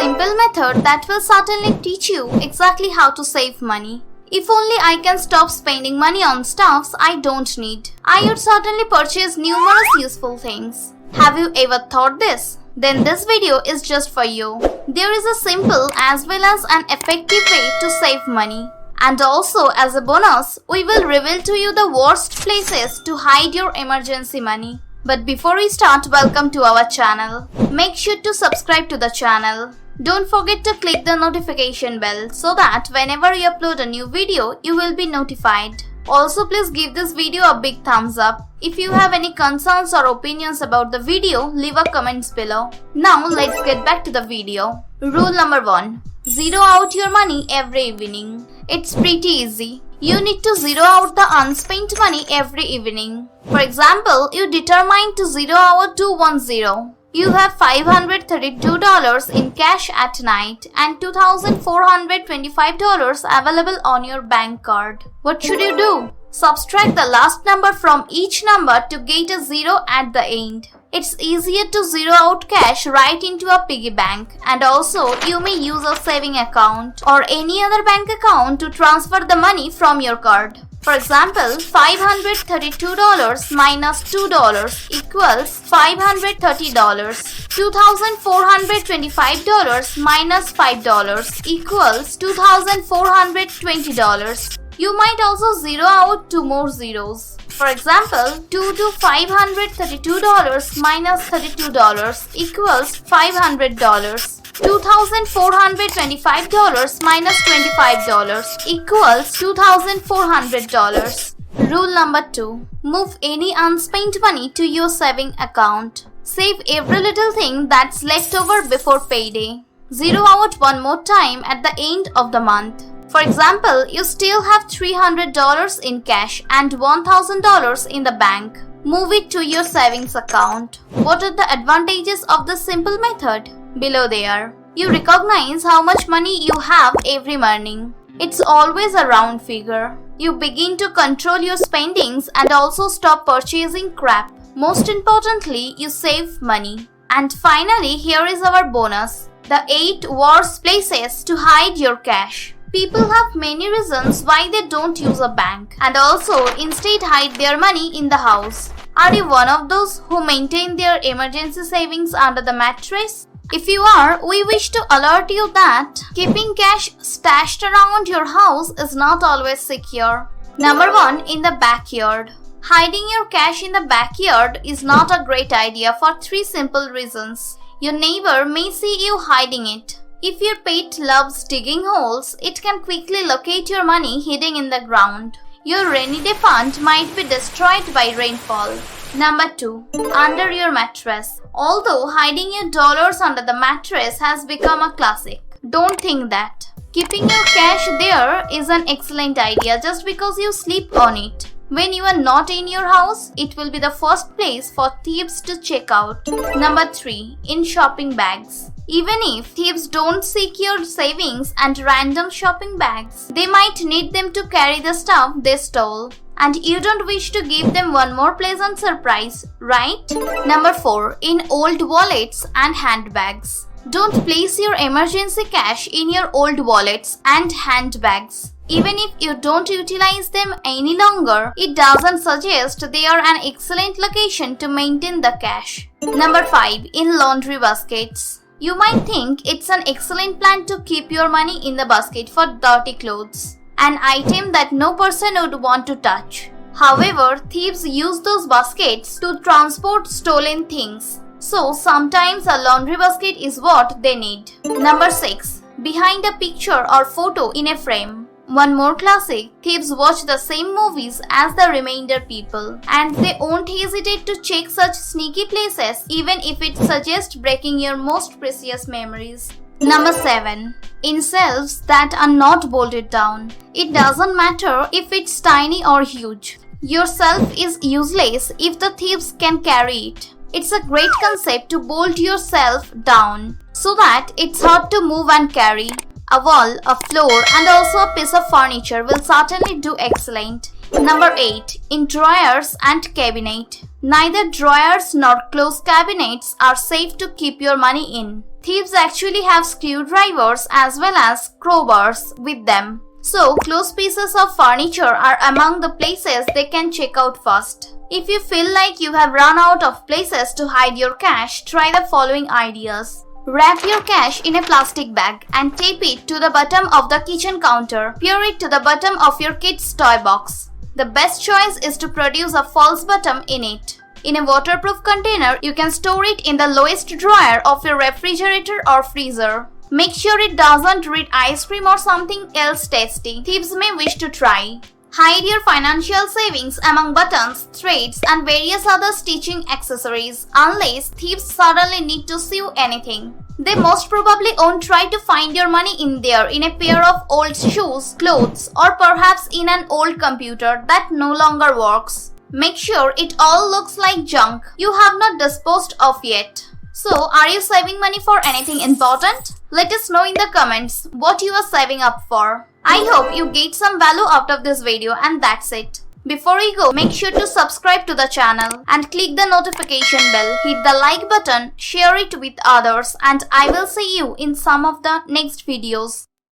simple method that will certainly teach you exactly how to save money. If only I can stop spending money on stuffs I don't need, I would certainly purchase numerous useful things. Have you ever thought this? Then this video is just for you. There is a simple as well as an effective way to save money. And also as a bonus, we will reveal to you the worst places to hide your emergency money. But before we start, welcome to our channel. Make sure to subscribe to the channel. Don't forget to click the notification bell so that whenever we upload a new video, you will be notified. Also, please give this video a big thumbs up. If you have any concerns or opinions about the video, leave a comments below. Now, let's get back to the video. Rule number 1. Zero out your money every evening. It's pretty easy. You need to zero out the unspent money every evening. For example, you determine to zero out 210. You have $532 in cash at night and $2,425 available on your bank card. What should you do? Subtract the last number from each number to get a zero at the end. It's easier to zero out cash right into a piggy bank, and also you may use a saving account or any other bank account to transfer the money from your card. For example, $532 minus $2 equals $530. $2,425 minus $5 equals $2,420. You might also zero out two more zeros. For example, 2 to $532 minus $32 equals $500. $2,425 minus $25 equals $2,400. Rule number 2. Move any unspent money to your saving account. Save every little thing that's left over before payday. Zero out one more time at the end of the month. For example, you still have $300 in cash and $1,000 in the bank. Move it to your savings account. What are the advantages of this simple method? Below there. You recognize how much money you have every morning. It's always a round figure. You begin to control your spendings and also stop purchasing crap. Most importantly, you save money. And finally, here is our bonus. The 8 worst places to hide your cash. People have many reasons why they don't use a bank and also instead hide their money in the house. Are you one of those who maintain their emergency savings under the mattress? If you are, we wish to alert you that keeping cash stashed around your house is not always secure. Number 1. In the backyard. Hiding your cash in the backyard is not a great idea for 3 simple reasons. Your neighbor may see you hiding it. If your pet loves digging holes, it can quickly locate your money hidden in the ground. Your rainy day fund might be destroyed by rainfall. Number 2. Under your mattress. Although hiding your dollars under the mattress has become a classic, don't think that. Keeping your cash there is an excellent idea just because you sleep on it. When you are not in your house, it will be the first place for thieves to check out. Number 3. In shopping bags. Even if thieves don't seek your savings and random shopping bags, they might need them to carry the stuff they stole. And you don't wish to give them one more pleasant surprise, right? Number 4. In old wallets and handbags. Don't place your emergency cash in your old wallets and handbags. Even if you don't utilize them any longer, it doesn't suggest they are an excellent location to maintain the cash. Number 5. In laundry baskets. You might think it's an excellent plan to keep your money in the basket for dirty clothes, an item that no person would want to touch. However, thieves use those baskets to transport stolen things. So sometimes a laundry basket is what they need. Number 6. Behind a picture or photo in a frame. One more classic, thieves watch the same movies as the remainder people, and they won't hesitate to check such sneaky places even if it suggests breaking your most precious memories. Number 7. In shelves that are not bolted down. It doesn't matter if it's tiny or huge. Your shelf is useless if the thieves can carry it. It's a great concept to bolt your shelf down so that it's hard to move and carry. A wall, a floor, and also a piece of furniture will certainly do excellent. Number 8. In drawers and cabinet. Neither drawers nor closed cabinets are safe to keep your money in. Thieves actually have screwdrivers as well as crowbars with them. So, closed pieces of furniture are among the places they can check out first. If you feel like you have run out of places to hide your cash, try the following ideas. Wrap your cash in a plastic bag and tape it to the bottom of the kitchen counter. Peer it to the bottom of your kid's toy box. The best choice is to produce a false bottom in it. In a waterproof container, you can store it in the lowest drawer of your refrigerator or freezer. Make sure it doesn't read ice cream or something else tasty thieves may wish to try. Hide your financial savings among buttons, threads, and various other stitching accessories unless thieves suddenly need to sew anything. They most probably won't try to find your money in there in a pair of old shoes, clothes, or perhaps in an old computer that no longer works. Make sure it all looks like junk you have not disposed of yet. So, are you saving money for anything important? Let us know in the comments what you are saving up for. I hope you get some value out of this video, and that's it. Before we go, make sure to subscribe to the channel and click the notification bell, hit the like button, share it with others, and I will see you in some of the next videos.